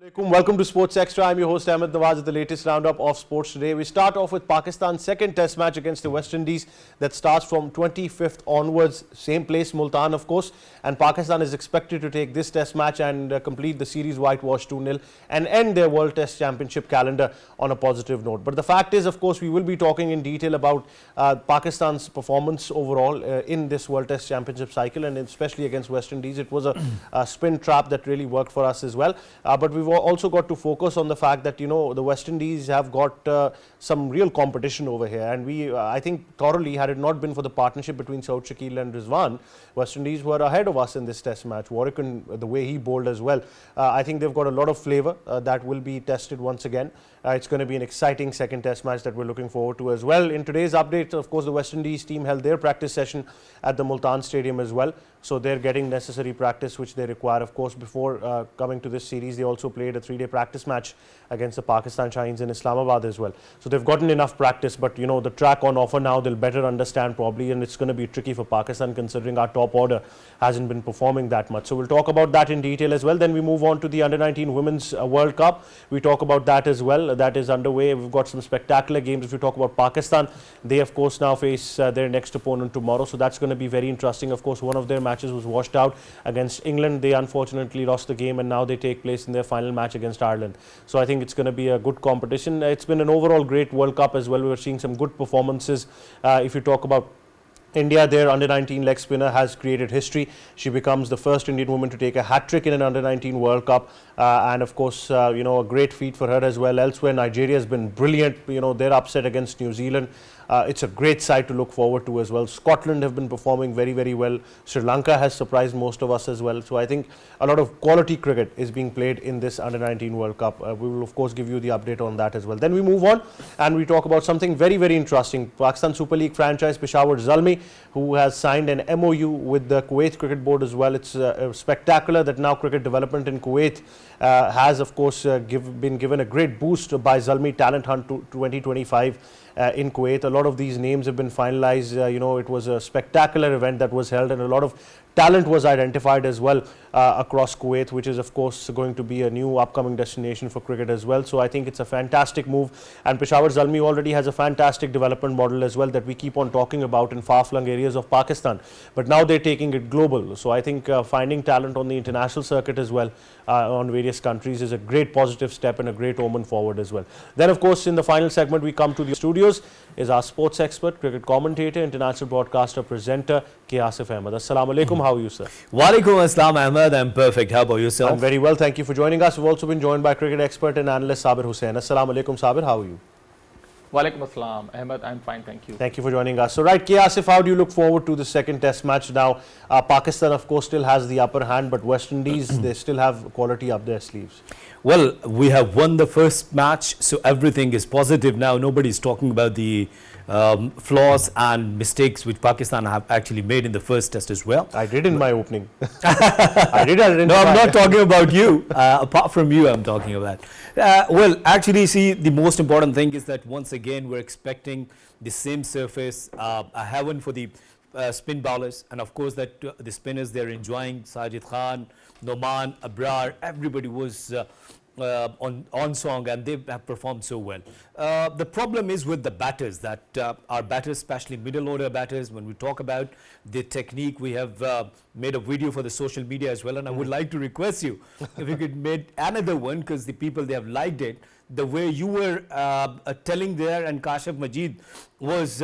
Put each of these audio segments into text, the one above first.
Welcome to Sports Extra. I'm your host Ahmed Nawaz at the latest roundup of sports today. We start off with Pakistan's second test match against the West Indies that starts from 25th onwards. Same place, Multan of course. And Pakistan is expected to take this test match and complete the series whitewash 2-0 and end their World Test Championship calendar on a positive note. But the fact is, of course, we will be talking in detail about Pakistan's performance overall in this World Test Championship cycle, and especially against West Indies. It was a spin trap that really worked for us as well. But we've also got to focus on the fact that, you know, the West Indies have got some real competition over here, and I think thoroughly, had it not been for the partnership between Saud Shakil and Rizwan, West Indies were ahead of us in this test match. Warwick, the way he bowled as well, I think they've got a lot of flavour that will be tested once again. It's going to be an exciting second test match that we're looking forward to as well. In today's update, of course, the West Indies team held their practice session at the Multan Stadium as well. So they're getting necessary practice which they require. Of course, before coming to this series, they also played a 3-day practice match against the Pakistan Shahins in Islamabad as well. So they've gotten enough practice, but you know, the track on offer now, they'll better understand probably, and it's going to be tricky for Pakistan considering our top order hasn't been performing that much. So we'll talk about that in detail as well. Then we move on to the Under-19 Women's World Cup. We talk about that as well. That is underway. We've got some spectacular games. If you talk about Pakistan, they of course now face their next opponent tomorrow. So that's going to be very interesting. Of course, one of their matches was washed out against England. They unfortunately lost the game, and now they take place in their final match against Ireland. So I think it's going to be a good competition. It's been an overall great World Cup as well. We're seeing some good performances. If you talk about India, their under-19 leg spinner has created history. She becomes the first Indian woman to take a hat-trick in an under-19 World Cup, and of course, you know, a great feat for her as well. Elsewhere, Nigeria has been brilliant. You know, they're upset against New Zealand. It's a great side to look forward to as well. Scotland have been performing very, very well. Sri Lanka has surprised most of us as well. So I think a lot of quality cricket is being played in this Under-19 World Cup. We will of course give you the update on that as well. Then we move on and we talk about something very, very interesting. Pakistan Super League franchise Peshawar Zalmi, who has signed an MOU with the Kuwait Cricket Board as well. It's spectacular that now cricket development in Kuwait has of course been given a great boost by Zalmi Talent Hunt 2025 in Kuwait. A lot of these names have been finalized. You know, it was a spectacular event that was held, and a lot of talent was identified as well across Kuwait, which is of course going to be a new upcoming destination for cricket as well. So I think it's a fantastic move, and Peshawar Zalmi already has a fantastic development model as well that we keep on talking about in far-flung areas of Pakistan, but now they're taking it global. So I think finding talent on the international circuit as well on various countries is a great positive step and a great omen forward as well. Then of course in the final segment we come to the studios is our sports expert, cricket commentator, international broadcaster, presenter K. Asif Ahmed. Assalamu alaikum. How are you, sir? Walaikum Assalam, Ahmed. I'm perfect. How about yourself? I'm very well. Thank you for joining us. We've also been joined by cricket expert and analyst Sabir Hussain. Assalamu alaikum, Sabir. How are you? Walaikum Assalam. Ahmed, I'm fine. Thank you. Thank you for joining us. So, right, K. Asif, how do you look forward to the second test match now? Pakistan, of course, still has the upper hand, but West Indies, they still have quality up their sleeves. Well, we have won the first match, so everything is positive now. Nobody's talking about the flaws and mistakes which Pakistan have actually made in the first test as well. I did in my opening. I did. No, I'm not talking about you. Apart from you, I'm talking about. Well, actually, see, the most important thing is that once again, we're expecting the same surface, a heaven for the spin bowlers, and of course that the spinners, they're enjoying. Sajid Khan, Noman, Abrar, everybody was on song, and they have performed so well. The problem is with the batters, that our batters, especially middle order batters, when we talk about the technique, we have made a video for the social media as well, and I would like to request you if you could make another one, because the people, they have liked it, the way you were telling there, and Kashif Majid was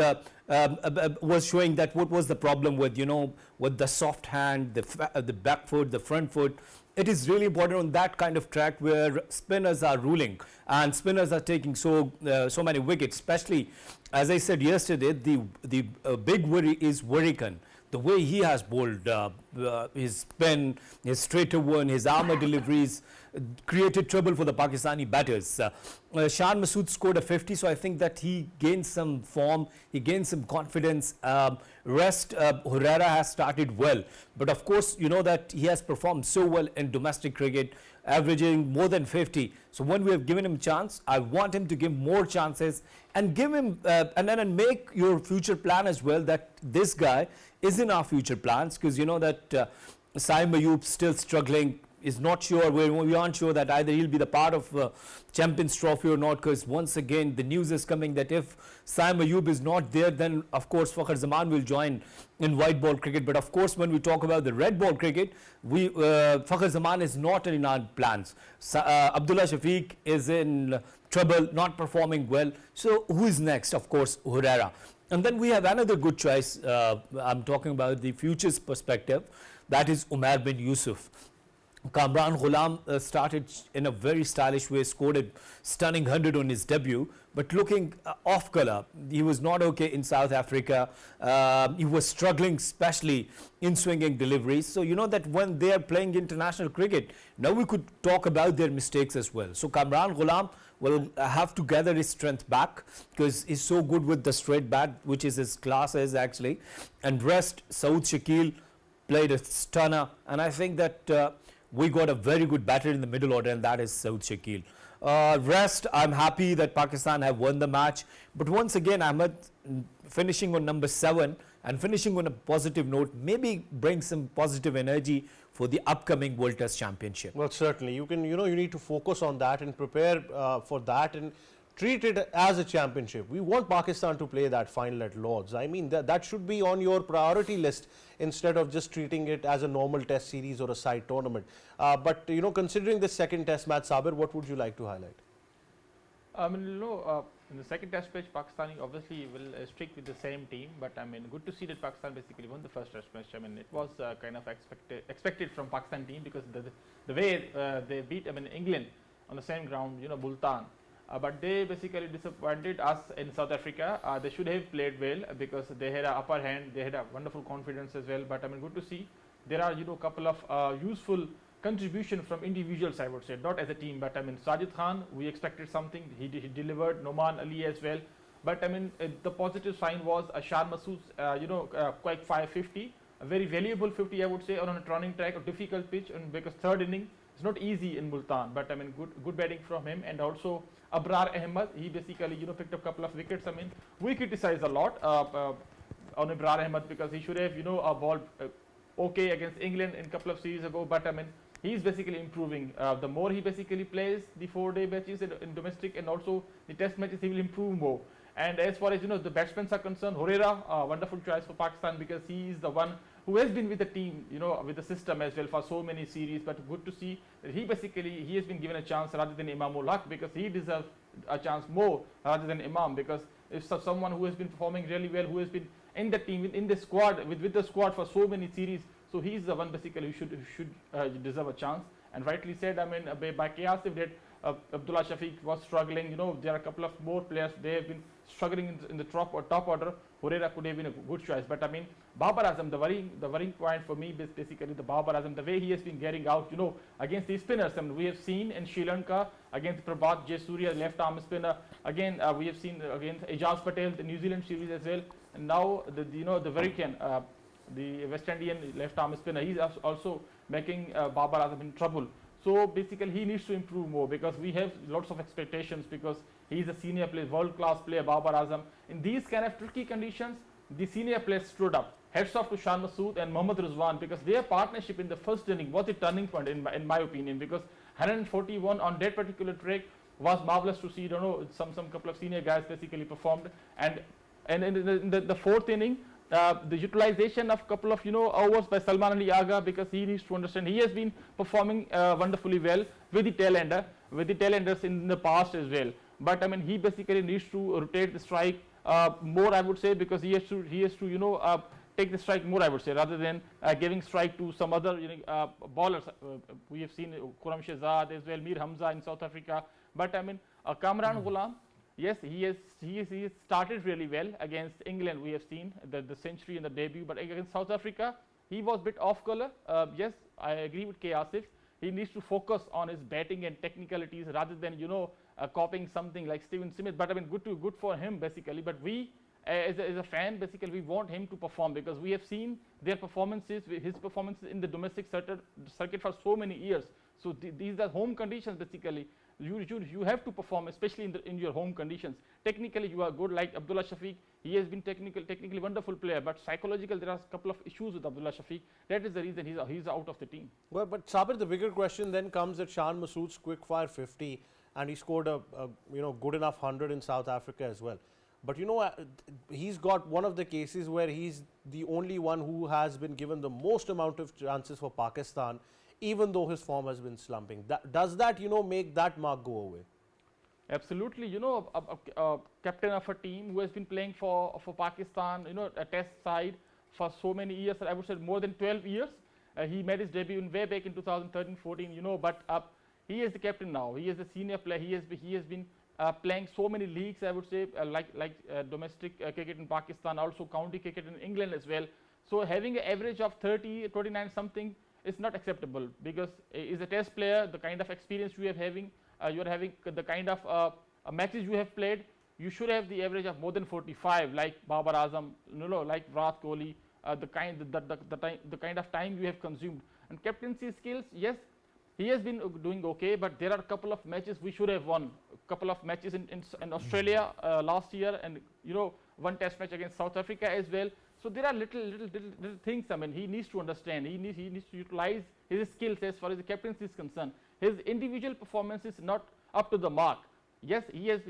showing that what was the problem with, you know, with the soft hand, the back foot, the front foot. It is really important on that kind of track where spinners are ruling and spinners are taking so many wickets. Especially, as I said yesterday, the big worry is Warwick. The way he has bowled, his spin, his straighter one, his armour deliveries created trouble for the Pakistani batters. Shan Masood scored a 50, so I think that he gained some form, he gained some confidence. Herrera has started well, but of course, you know that he has performed so well in domestic cricket, averaging more than 50. So when we have given him a chance, I want him to give more chances and give him and then make your future plan as well, that this guy is in our future plans, because you know that Saim Ayub still struggling. is not sure. We aren't sure that either he'll be the part of Champions Trophy or not, because once again the news is coming that if Saim Ayub is not there, then of course Fakhar Zaman will join in white ball cricket. But of course when we talk about the red ball cricket, Fakhar Zaman is not in our plans. Abdullah Shafiq is in trouble, not performing well. So who is next? Of course Herrera. And then we have another good choice. I'm talking about the futures perspective. That is Umar bin Yusuf. Kamran Ghulam started in a very stylish way, scored a stunning 100 on his debut, but looking off colour. He was not okay in South Africa. He was struggling, especially in swinging deliveries. So you know that when they are playing international cricket, now we could talk about their mistakes as well. So Kamran Ghulam will have to gather his strength back, because he's so good with the straight bat, which is his classes actually. And rest, Saud Shakil played a stunner, and I think that we got a very good batter in the middle order, and that is Saud Shakil. Rest, I'm happy that Pakistan have won the match, but once again Ahmed, finishing on number 7 and finishing on a positive note maybe bring some positive energy for the upcoming World Test Championship. Well, certainly you need to focus on that and prepare for that and treat it as a championship. We want Pakistan to play that final at Lords. I mean, that should be on your priority list instead of just treating it as a normal test series or a side tournament. But considering the second test match, Sabir, what would you like to highlight? In the second test match, Pakistan obviously will stick with the same team, but I mean, good to see that Pakistan basically won the first test match. I mean, it was kind of expected from Pakistan team, because the way they beat England on the same ground, Multan. But they basically disappointed us in South Africa. They should have played well, because they had an upper hand, they had a wonderful confidence as well. But I mean, good to see there are a couple of useful contribution from individuals, I would say, not as a team. But I mean, Sajid Khan, we expected something, he delivered. Noman Ali as well. But I mean, the positive sign was Shah Masood's quite 550, a very valuable 50, I would say, on a turning track, a difficult pitch, and because third inning is not easy in Multan. But I mean, good batting from him. And also Abrar Ahmed, he basically picked up a couple of wickets. I mean, we criticize a lot on Abrar Ahmed, because he should have bowled okay against England in a couple of series ago. But I mean, he's basically improving. The more he basically plays the 4-day matches in domestic and also the test matches, he will improve more. And as far as the batsmen are concerned, Herrera, wonderful choice for Pakistan, because he is the one who has been with the team, with the system as well for so many series. But good to see that he has been given a chance rather than Imamul Haq, because he deserves a chance more rather than Imam, because if someone who has been performing really well, who has been in the team, in the squad, with the squad for so many series, so he's the one basically who should deserve a chance. And rightly said, I mean, by Qiyasif that Abdullah Shafiq was struggling. There are a couple of more players, they have been struggling in the top order. Herrera could have been a good choice. But I mean, Babar Azam, the worrying point for me is basically the Babar Azam, the way he has been getting out, against the spinners. I mean, we have seen in Sri Lanka against Prabhat Jayasuriya, left arm spinner. Again, we have seen against Ijaz Patel, the New Zealand series as well. And now the Hurricane, the West Indian left arm spinner, he's also making Babar Azam in trouble. So basically he needs to improve more, because we have lots of expectations, because he is a senior player, world-class player, Babar Azam. In these kind of tricky conditions, the senior players stood up. Hats off to Shah Masood and Mohammad Rizwan, because their partnership in the first inning was a turning point in my opinion, because 141 on that particular track was marvelous to see. Some couple of senior guys basically performed, and in the fourth inning, the utilization of couple of overs by Salman Ali Agha, because he needs to understand he has been performing wonderfully well with the tail enders in the past as well. But I mean, he basically needs to rotate the strike more, I would say, because he has to take the strike more, I would say, rather than giving strike to some other bowlers. We have seen Khurram Shehzad as well, Mir Hamza in South Africa. But I mean, Kamran Ghulam, yes, he has started really well against England. We have seen the century in the debut, but against South Africa, he was a bit off color. Yes, I agree with Asif. He needs to focus on his batting and technicalities rather than copying something like Steven Smith. But I mean, good for him basically. But we, as a fan, basically we want him to perform, because we have seen their performances, his performances in the domestic circuit for so many years. So these are home conditions basically. You have to perform, especially in your home conditions. Technically, you are good, like Abdullah Shafiq. He has been technically wonderful player, but psychological, there are a couple of issues with Abdullah Shafiq. That is the reason he's out of the team. Well, but Sabir, the bigger question then comes at Shan Masood's quick fire 50, and he scored a good enough 100 in South Africa as well. But he's got one of the cases where he's the only one who has been given the most amount of chances for Pakistan, even though his form has been slumping. Does that make that mark go away? Absolutely, a captain of a team who has been playing for Pakistan, a test side for so many years, I would say more than 12 years. He made his debut way back in 2013-14, but he is the captain now. He is a senior player. He has been playing so many leagues, I would say, like domestic cricket in Pakistan, also county cricket in England as well. So having an average of 30, 29 something is not acceptable, because is a test player, the kind of experience you are having, the kind of matches you have played, you should have the average of more than 45, like Babar Azam, like Virat Kohli, the kind of time you have consumed. And captaincy skills, yes, he has been doing okay, but there are a couple of matches we should have won. A couple of matches in Australia last year, and one test match against South Africa as well. So there are little things. I mean, he needs to understand. He needs to utilize his skills as far as the captaincy is concerned. His individual performance is not up to the mark. Yes, he has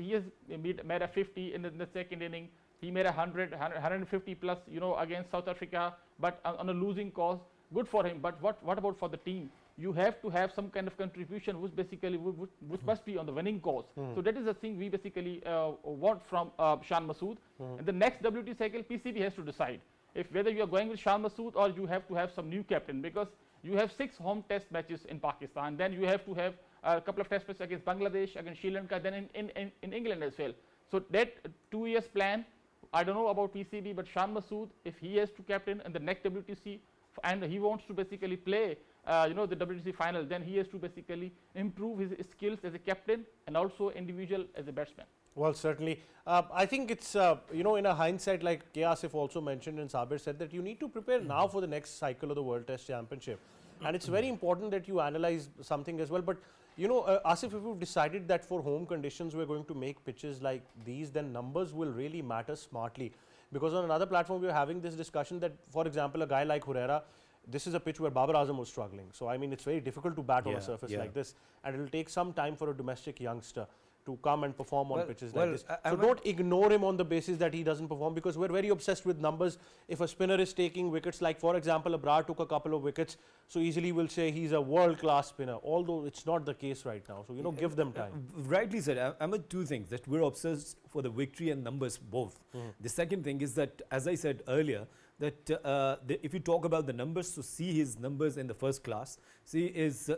made a 50 in the second inning. He made 150 plus, against South Africa, but on a losing cause. Good for him. But what about for the team? You have to have some kind of contribution which must be on the winning cause. So that is the thing we basically want from Shan Masood. And the next WT cycle, PCB has to decide if whether you are going with Shan Masood or you have to have some new captain, because you have 6 home test matches in Pakistan. Then you have to have a couple of test matches against Bangladesh, against Sri Lanka, then in England as well. So that 2 years plan, I don't know about PCB, but Shan Masood, if he has to captain in the next WTC and he wants to basically play the WTC final, then he has to basically improve his skills as a captain and also individual as a batsman. Well, certainly. I think it's, in a hindsight, like K. Asif also mentioned and Sabir said, that you need to prepare now for the next cycle of the World Test Championship. And it's very important that you analyze something as well. But, Asif, if you've decided that for home conditions we're going to make pitches like these, then numbers will really matter smartly. Because on another platform, we're having this discussion that, for example, a guy like Hurera, this is a pitch where Babar Azam was struggling. So, I mean, it's very difficult to bat on a surface like this. And it will take some time for a domestic youngster to come and perform on pitches like this. So don't ignore him on the basis that he doesn't perform, because we're very obsessed with numbers. If a spinner is taking wickets, like for example, Abrar took a couple of wickets, so easily we'll say he's a world-class spinner, although it's not the case right now. So, give them time. Rightly said. Ahmed, 2 things, that we're obsessed for the victory and numbers both. The second thing is that, as I said earlier, that if you talk about the numbers, so see his numbers in the first class, see his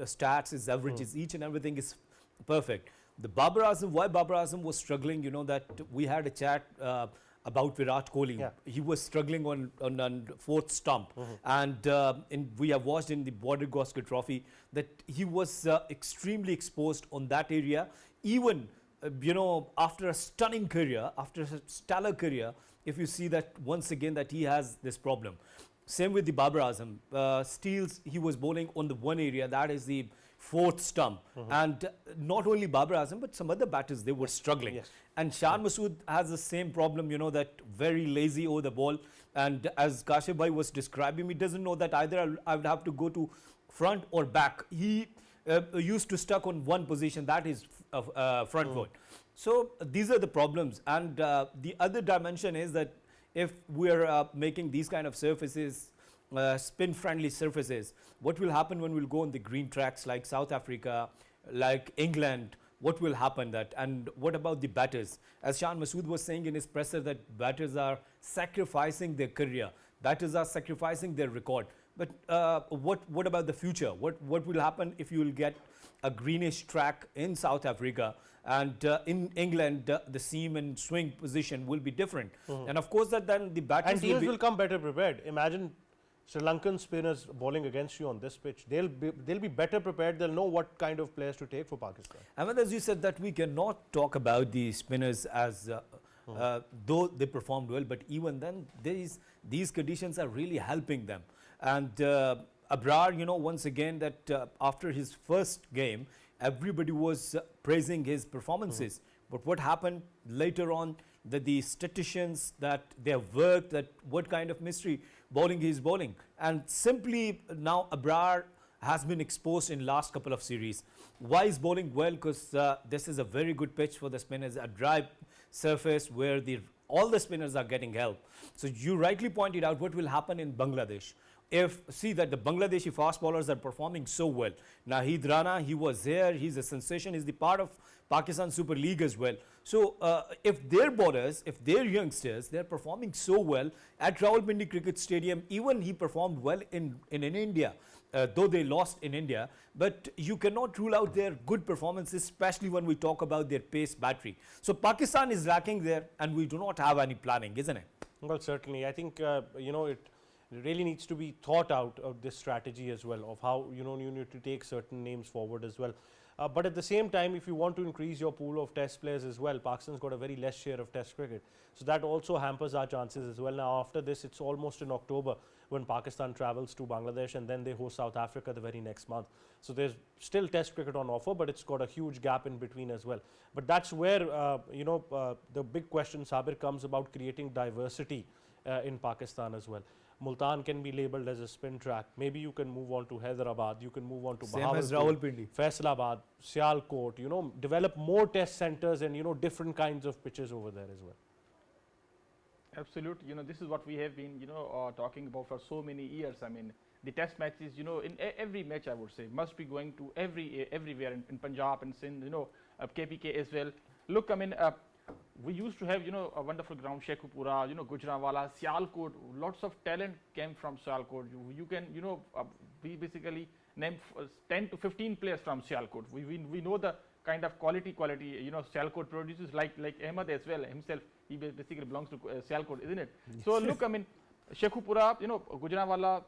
stats, his averages, each and everything is perfect. The Babar Azam, why Babar Azam was struggling, that we had a chat about Virat Kohli. Yeah. He was struggling on 4th stump. And we have watched in the Border Gavaskar Trophy that he was extremely exposed on that area. Even, after a stunning career, after a stellar career, if you see that once again that he has this problem. Same with the Babar Azam. Steals, he was bowling on the one area, that is the 4th stump. And not only Babar Azam, but some other batters, they were struggling. Yes. And Shan Masood has the same problem, that very lazy over the ball. And as Kashif Bhai was describing, he doesn't know that either I would have to go to front or back. He used to stuck on one position, that is front foot. So these are the problems. And the other dimension is that if we are making these kind of surfaces, spin-friendly surfaces, what will happen when we'll go on the green tracks like South Africa, like England? What will happen that? And what about the batters? As Shan Masood was saying in his presser, that batters are sacrificing their career. Batters are sacrificing their record. But what about the future? What will happen if you will get a greenish track in South Africa, and in England the seam and swing position will be different? And of course that then the batters and teams will come better prepared. Imagine Sri Lankan spinners bowling against you on this pitch. They'll be better prepared. They'll know what kind of players to take for Pakistan. And as you said, that we cannot talk about the spinners as though they performed well, but even then these conditions are really helping them. And Abrar, once again that after his first game, everybody was praising his performances. But what happened later on, that the statisticians, that their work, that what kind of mystery bowling he is bowling. And simply now Abrar has been exposed in last couple of series. Why is bowling well? Because this is a very good pitch for the spinners, a dry surface where all the spinners are getting help. So you rightly pointed out what will happen in Bangladesh. If see that the Bangladeshi fast bowlers are performing so well. Nahid Rana, he was here, he's a sensation, he's the part of Pakistan Super League as well. So if their bowlers, if their youngsters, they're performing so well at Rawalpindi Cricket Stadium, even he performed well in India, though they lost in India, but you cannot rule out their good performances, especially when we talk about their pace battery. So Pakistan is lacking there, and we do not have any planning, isn't it? Well, certainly. I think, it really needs to be thought out of this strategy as well, of how, you need to take certain names forward as well. But at the same time, if you want to increase your pool of test players as well, Pakistan's got a very less share of test cricket. So that also hampers our chances as well. Now, after this, it's almost in October when Pakistan travels to Bangladesh, and then they host South Africa the very next month. So there's still test cricket on offer, but it's got a huge gap in between as well. But that's where, the big question, Sabir, comes about creating diversity in Pakistan as well. Multan can be labelled as a spin track. Maybe you can move on to Hyderabad, you can move on to Same as Rawalpindi, Faisalabad, Sialkot, develop more test centres and, different kinds of pitches over there as well. Absolutely. This is what we have been, talking about for so many years. I mean, the test matches, in every match, I would say, must be going to everywhere in Punjab and Sindh, KPK as well. Look, I mean, we used to have, a wonderful ground, Sheikhupura, Gujranwala, Sialkot. Lots of talent came from Sialkot. You can, we basically name 10 to 15 players from Sialkot. We know the kind of quality, Sialkot produces, like Ahmed as well himself. He basically belongs to Sialkot, isn't it? Yes. So look, I mean, Sheikhupura, Gujranwala,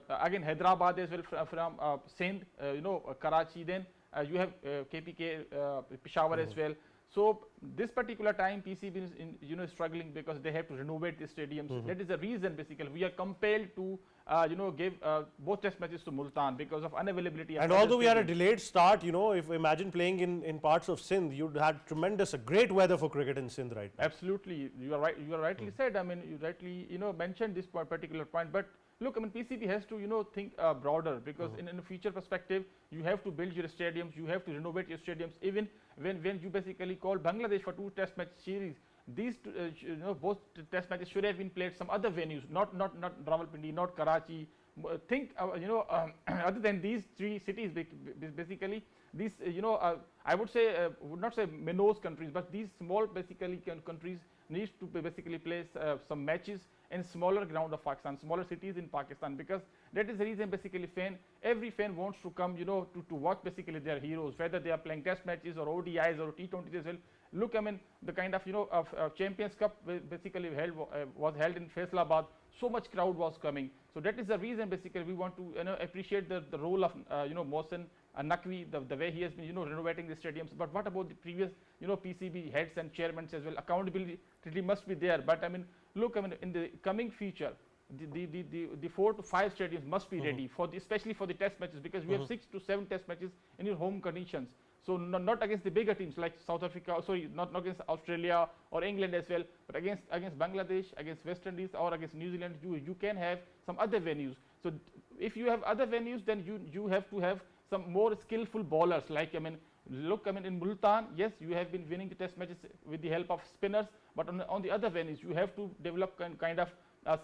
again Hyderabad as well from Sindh, Karachi. Then you have KPK, Peshawar as well. So this particular time PCB is struggling because they have to renovate the stadiums. That is the reason basically we are compelled to give both test matches to Multan because of unavailability. And although we had a delayed start, if imagine playing in parts of Sindh, you'd had great weather for cricket in Sindh right now. Absolutely, you are right. You are rightly said. I mean, you rightly mentioned this particular point, but. Look, I mean, PCB has to, think broader because in a future perspective, you have to build your stadiums, you have to renovate your stadiums. Even when you basically call Bangladesh for 2 test match series, these both test matches should have been played some other venues, not Rawalpindi, not Karachi. Think, other than these 3 cities, basically these, I would say, would not say Minos countries, but these small basically countries needs to basically play some matches in smaller ground of Pakistan, smaller cities in Pakistan, because that is the reason basically every fan wants to come, to watch basically their heroes, whether they are playing test matches or ODIs or T20s as well. Look, I mean, the kind of, Champions Cup basically was held in Faisalabad. So much crowd was coming. So that is the reason basically we want to, appreciate the role of, Mohsen Naqvi, the way he has been, renovating the stadiums. But what about the previous, PCB heads and chairmen as well? Accountability must be there. But I mean, look, I mean, in the coming future, the 4 to 5 stadiums must be ready for especially for the test matches, because we have 6 to 7 test matches in your home conditions. So not against the bigger teams like South Africa, sorry, not against Australia or England as well, but against Bangladesh, against West Indies or against New Zealand, you can have some other venues. So if you have other venues, then you have to have some more skillful bowlers. Like, I mean, look, I mean, in Multan, yes, you have been winning the test matches with the help of spinners, but on the other venues, you have to develop kind of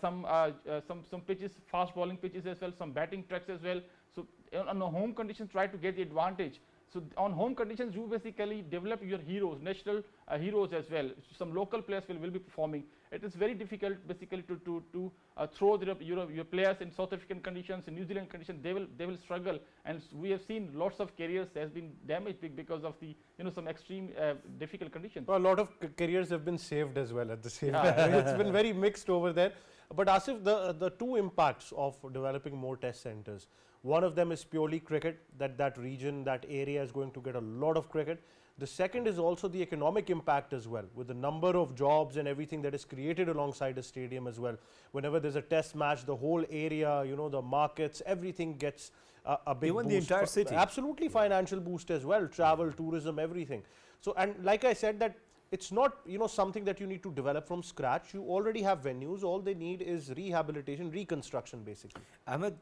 some pitches, fast bowling pitches as well, some batting tracks as well. So on the home conditions, try to get the advantage. So on home conditions, you basically develop your heroes, national heroes as well. Some local players will be performing. It is very difficult basically to throw your players in South African conditions, in New Zealand conditions. They will struggle, and we have seen lots of careers has been damaged because of the some extreme difficult conditions. Well, a lot of careers have been saved as well at the same time. It's been very mixed over there. But Asif, the 2 impacts of developing more test centres. One of them is purely cricket, that region, that area is going to get a lot of cricket. The second is also the economic impact as well, with the number of jobs and everything that is created alongside a stadium as well. Whenever there's a test match, the whole area, the markets, everything gets a big Even boost. the entire city. Absolutely financial boost as well, travel, tourism, everything. So, and like I said, that it's not, you know, something that you need to develop from scratch. You already have venues. All they need is rehabilitation, reconstruction, basically. Ahmed,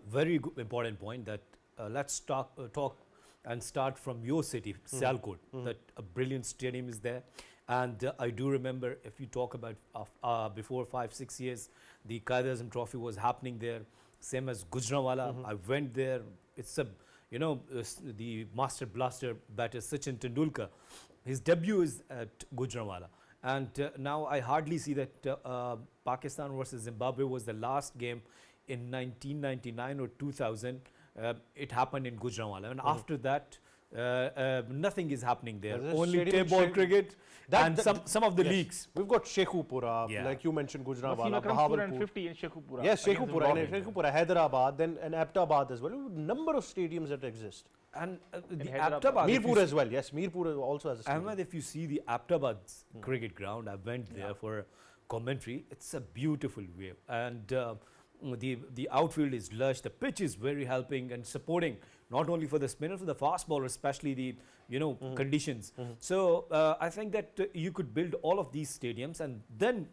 very important point that let's talk and start from your city, Sialkot, that a brilliant stadium is there. And I do remember, if you talk about before 5-6 years, the Qaid-e-Azam Trophy was happening there, same as Gujranwala. I went there. It's a, you know, the master blaster batter Sachin Tendulkar, his debut is at Gujranwala. And now I hardly see that Pakistan versus Zimbabwe was the last game in 1999 or 2000. It happened in Gujranwala. And after that, nothing is happening there. There's a Only stadium table in cricket and some of the yes. leagues. We've got Shekhupura, Yeah. like you mentioned, Wasim Gujranwala, Akram's 450 Bahawalpur. in Shekhupura. Yes, against Shekhupura, Zimbabwe. Shekhupura, Hyderabad, then and Aptabad as well. A number of stadiums that exist. And the Hyderabad. Aptabad, if you Mirpur see- as well. Yes, Mirpur also has a stadium. Ahmed, if you see the Aptabad cricket ground, I went there for commentary. It's a beautiful view, and the outfield is lush. The pitch is very helping and supporting, not only for the spinner, for the fast bowler, especially the conditions. So I think that you could build all of these stadiums, and then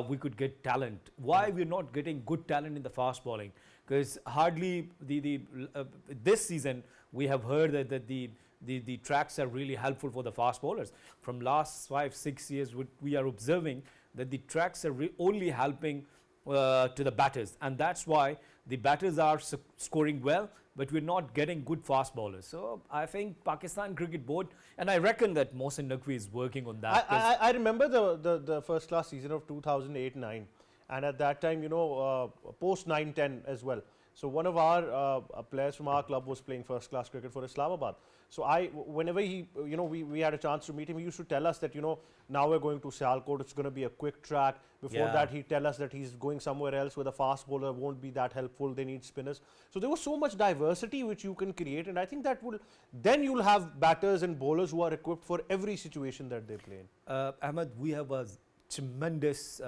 we could get talent. Why we're not getting good talent in the fast bowling? Because hardly this season we have heard that the tracks are really helpful for the fast bowlers. From last 5-6 years, we are observing that the tracks are only helping to the batters, and that's why the batters are scoring well, but we're not getting good fast bowlers. So I think Pakistan Cricket Board, and I reckon that Mohsin Naqvi is working on that. I remember the first class season of 2008-9, and at that time, you know, post 9-10 as well. So one of our players from our club was playing first class cricket for Islamabad. So whenever we had a chance to meet him, he used to tell us that, you know, now we're going to Sialkot, it's going to be a quick track. Before that, he'd tell us that he's going somewhere else where the fast bowler won't be that helpful, they need spinners. So there was so much diversity which you can create, and I think that then you'll have batters and bowlers who are equipped for every situation that they play in. Ahmed, we have a tremendous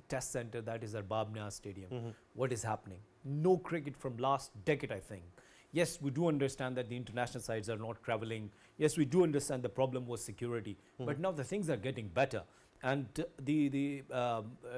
test center, that is our Babna Stadium. What is happening? No cricket from last decade, I think. Yes, we do understand that the international sides are not traveling. Yes, we do understand the problem was security. But now the things are getting better. And the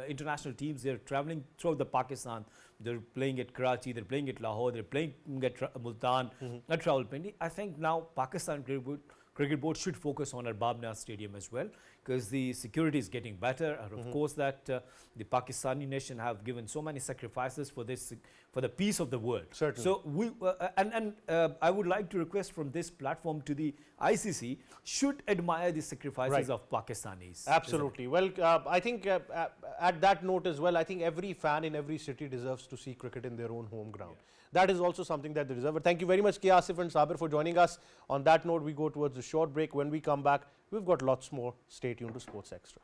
international teams, they're traveling throughout the Pakistan. They're playing at Karachi, they're playing at Lahore, they're playing at Multan, at Rawalpindi. I think now Pakistan Cricket Board should focus on our Babna Stadium as well, because the security is getting better, and of course that the Pakistani nation have given so many sacrifices for this, for the peace of the world. Certainly. So we I would like to request from this platform to the ICC should admire the sacrifices of Pakistanis. Absolutely. Well, I think at that note as well, I think every fan in every city deserves to see cricket in their own home ground. That is also something that they deserve. But thank you very much, K. Asif and Sabir, for joining us. On that note, we go towards a short break. When we come back, we've got lots more. Stay tuned to Sports Extra.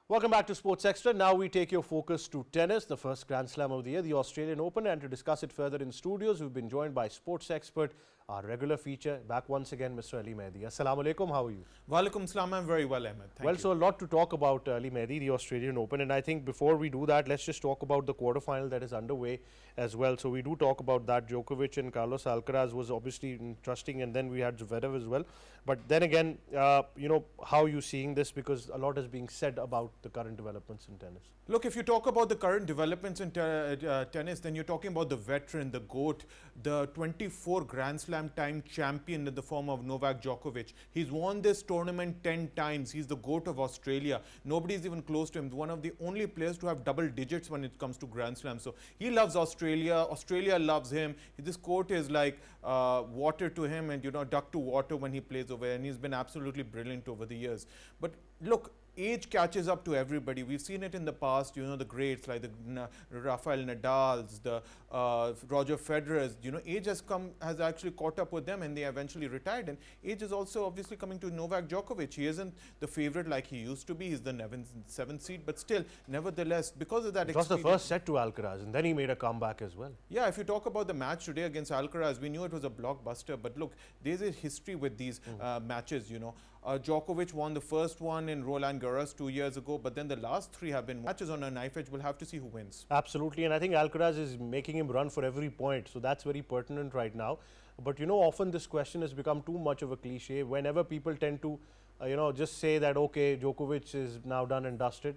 Welcome back to Sports Extra. Now we take your focus to tennis, the first Grand Slam of the year, the Australian Open. And to discuss it further in studios, we've been joined by sports expert, our regular feature, back once again, Mr. Ali Mehdi. Assalamu alaikum, how are you? Walaikum salam, I'm very well, Ahmed. Thank Well, you. so a lot to talk about, Ali Mehdi, the Australian Open. And I think before we do that, let's just talk about the quarterfinal that is underway as well. So we do talk about that. Djokovic and Carlos Alcaraz was obviously interesting, and then we had Zverev as well. But then again, you know, how are you seeing this? Because a lot is being said about the current developments in tennis. Look, if you talk about the current developments in tennis, then you're talking about the veteran, the GOAT, the 24 Grand Slam time champion in the form of Novak Djokovic. He's won this tournament 10 times. He's the GOAT of Australia. Nobody's even close to him. He's one of the only players to have double digits when it comes to Grand Slam. So he loves Australia. Australia loves him. This court is like water to him, and, you know, duck to water when he plays over there. And he's been absolutely brilliant over the years. But look, age catches up to everybody. We've seen it in the past, you know, the greats like the Rafael Nadals, the Roger Federers, you know, age has actually caught up with them and they eventually retired. And age is also obviously coming to Novak Djokovic. He isn't the favorite like he used to be. He's the seventh seed, but still, nevertheless, because of that It was the first set to Alcaraz, and then he made a comeback as well. Yeah, if you talk about the match today against Alcaraz, we knew it was a blockbuster. But look, there's a history with these matches, you know. Djokovic won the first one in Roland Garros 2 years ago, but then the last three have been matches on a knife edge. We'll have to see who wins. Absolutely, and I think Alcaraz is making him run for every point, so that's very pertinent right now. But you know, often this question has become too much of a cliche. Whenever people tend to, you know, just say that, okay, Djokovic is now done and dusted,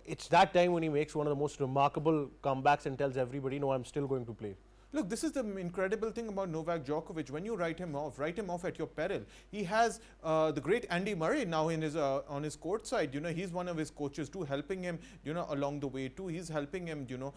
it's that time when he makes one of the most remarkable comebacks and tells everybody, no, I'm still going to play. Look, this is the incredible thing about Novak Djokovic. When you write him off at your peril. He has the great Andy Murray now in his on his court side. You know, he's one of his coaches too, helping him, you know, along the way too. He's helping him, you know,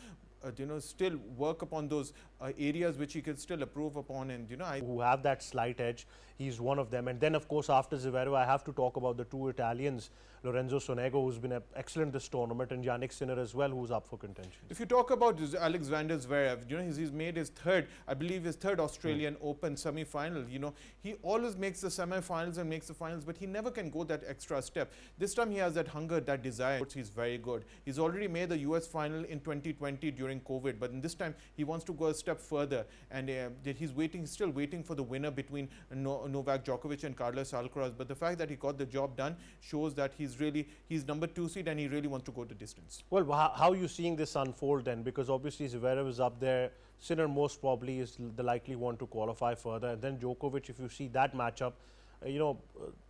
still work upon those areas which he could still improve upon. And, you know, who have that slight edge, he's one of them. And then, of course, after Zverev, I have to talk about the two Italians, Lorenzo Sonego, who's been excellent this tournament, and Yannick Sinner as well, who's up for contention. If you talk about Alexander Zverev, you know, he's made his third, I believe his third Australian Open semi-final. You know, he always makes the semi-finals and makes the finals, but he never can go that extra step. This time he has that hunger, that desire. He's very good. He's already made the US final in 2020 during COVID, but in this time he wants to go a step further, and he's still waiting for the winner between Novak Djokovic and Carlos Alcaraz. But the fact that he got the job done shows that he's number 2 seed and he really wants to go the distance. Well, how are you seeing this unfold then? Because obviously Zverev is up there. Sinner most probably is the likely one to qualify further. And then Djokovic, if you see that matchup, you know,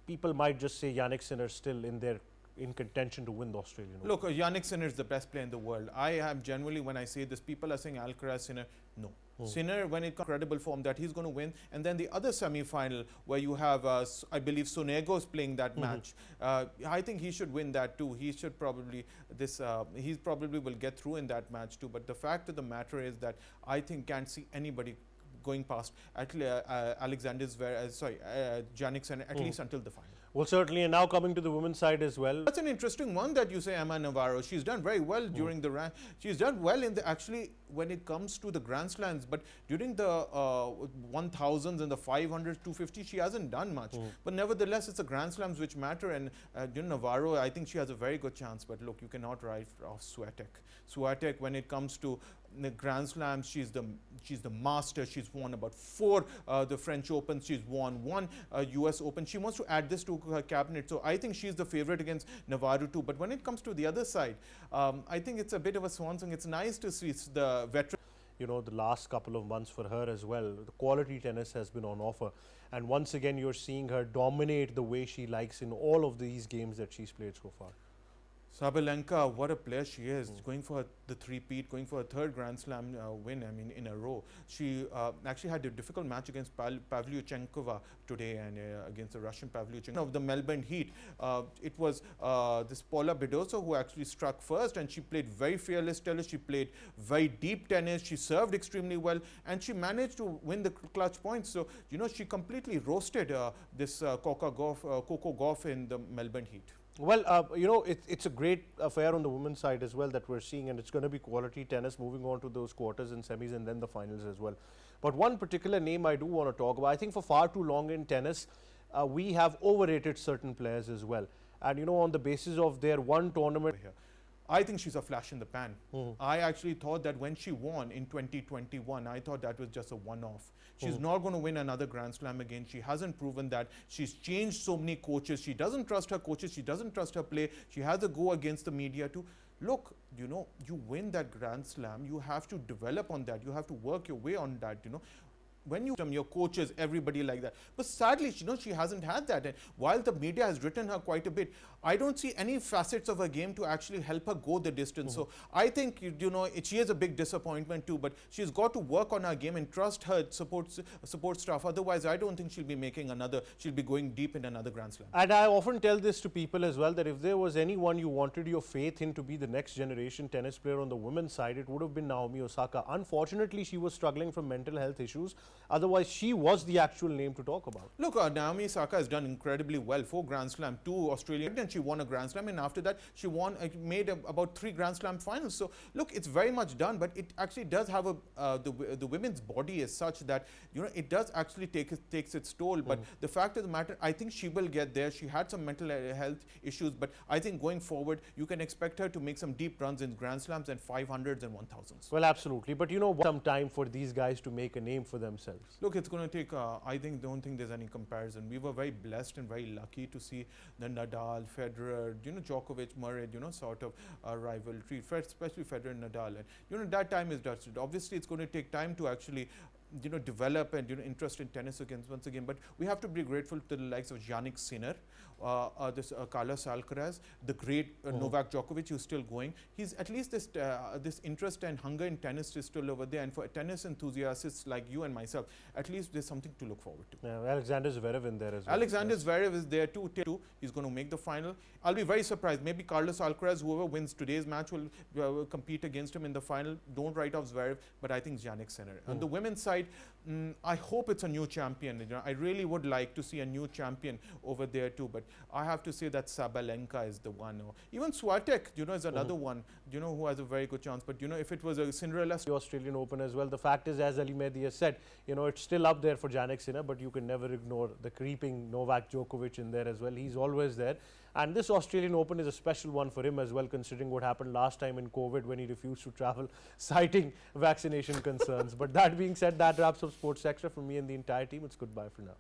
people might just say Yannick Sinner still in contention to win the Australian Open. Look, Yannick Sinner is the best player in the world. I am generally, when I say this, people are saying Alcaraz, Sinner. No. Sinner, when it comes to credible form, that he's going to win. And then the other semi-final where you have, I believe, Sonego is playing that match. I think he should win that too. He should probably, he probably will get through in that match too. But the fact of the matter is that I think can't see anybody going past Alexander Zverev, Jannik Sinner, at least until the final. Well, certainly, and now coming to the women's side as well. That's an interesting one that you say, Emma Navarro. She's done very well during the run. She's done well in the actually when it comes to the Grand Slams, but during the 1000s and the 500s, 250, she hasn't done much. But nevertheless, it's the Grand Slams which matter, and you know, Navarro, I think she has a very good chance. But look, you cannot write off Swiatek. Swiatek, when it comes to the Grand Slams, she's the master. She's won about 4 the French Opens. She's won 1 US Open. She wants to add this to her cabinet. So I think she's the favorite against Navarro too. But when it comes to the other side, I think it's a bit of a swan song. It's nice to see the veteran. You know, the last couple of months for her as well, the quality tennis has been on offer. And once again, you're seeing her dominate the way she likes in all of these games that she's played so far. Sabalenka, what a player she is, going for the three-peat, going for a third Grand Slam win, I mean, in a row. She actually had a difficult match against Pavlyuchenkova today and against the Russian Pavlyuchenkova of the Melbourne Heat. It was this Paula Badosa who actually struck first, and she played very fearless tennis. She played very deep tennis. She served extremely well, and she managed to win the clutch points. So, you know, she completely roasted this Coco Gauff in the Melbourne Heat. Well, you know, it's a great affair on the women's side as well that we're seeing, and it's going to be quality tennis moving on to those quarters and semis and then the finals as well. But one particular name I do want to talk about, I think for far too long in tennis, we have overrated certain players as well. And, you know, on the basis of their one tournament. I think she's a flash in the pan. I actually thought that when she won in 2021, I thought that was just a one-off. She's not going to win another Grand Slam again. She hasn't proven that. She's changed so many coaches. She doesn't trust her coaches. She doesn't trust her play. She has a go against the media too. Look, you know, you win that Grand Slam, you have to develop on that. You have to work your way on that, you know. When you your coaches, everybody like that. But sadly, you know, she hasn't had that. And while the media has written her quite a bit, I don't see any facets of her game to actually help her go the distance. So I think, you know, she is a big disappointment too, but she's got to work on her game and trust her support staff. Otherwise, I don't think she'll be she'll be going deep in another Grand Slam. And I often tell this to people as well, that if there was anyone you wanted your faith in to be the next generation tennis player on the women's side, it would have been Naomi Osaka. Unfortunately, she was struggling from mental health issues. Otherwise, she was the actual name to talk about. Look, Naomi Osaka has done incredibly well. 4 Grand Slam, 2 Australian, and she won a Grand Slam. And after that, she won, made about 3 Grand Slam finals. So look, it's very much done, but it actually does have the women's body is such that it does actually takes its toll. But the fact of the matter, I think she will get there. She had some mental health issues, but I think going forward, you can expect her to make some deep runs in Grand Slams and 500s and 1000s. Well, absolutely. But some time for these guys to make a name for themselves. Look, it's going to take, don't think there's any comparison. We were very blessed and very lucky to see the Nadal, Federer, Djokovic, Murray, sort of rivalry, especially Federer and Nadal. And, that time is dusted. Obviously, it's going to take time to actually develop and interest in tennis once again. But we have to be grateful to the likes of Jannik Sinner, Carlos Alcaraz, the great Novak Djokovic, who's still going. He's at least this interest and hunger in tennis is still over there. And for tennis enthusiasts like you and myself, at least there's something to look forward to. Yeah, Alexander Zverev in there as well. Alexander Zverev is there too. He's going to make the final. I'll be very surprised. Maybe Carlos Alcaraz, whoever wins today's match, will compete against him in the final. Don't write off Zverev, but I think Jannik Sinner. On the women's side, I hope it's a new champion. I really would like to see a new champion over there too. But I have to say that Sabalenka is the one. Even Swiatek, is another one, who has a very good chance. But if it was a Cinderella, the Australian Open as well. The fact is, as Ali Mehdi has said, it's still up there for Jannik Sinner, but you can never ignore the creeping Novak Djokovic in there as well. He's always there. And this Australian Open is a special one for him as well, considering what happened last time in COVID when he refused to travel, citing vaccination concerns. But that being said, that wraps up Sports Extra. From me and the entire team, it's goodbye for now.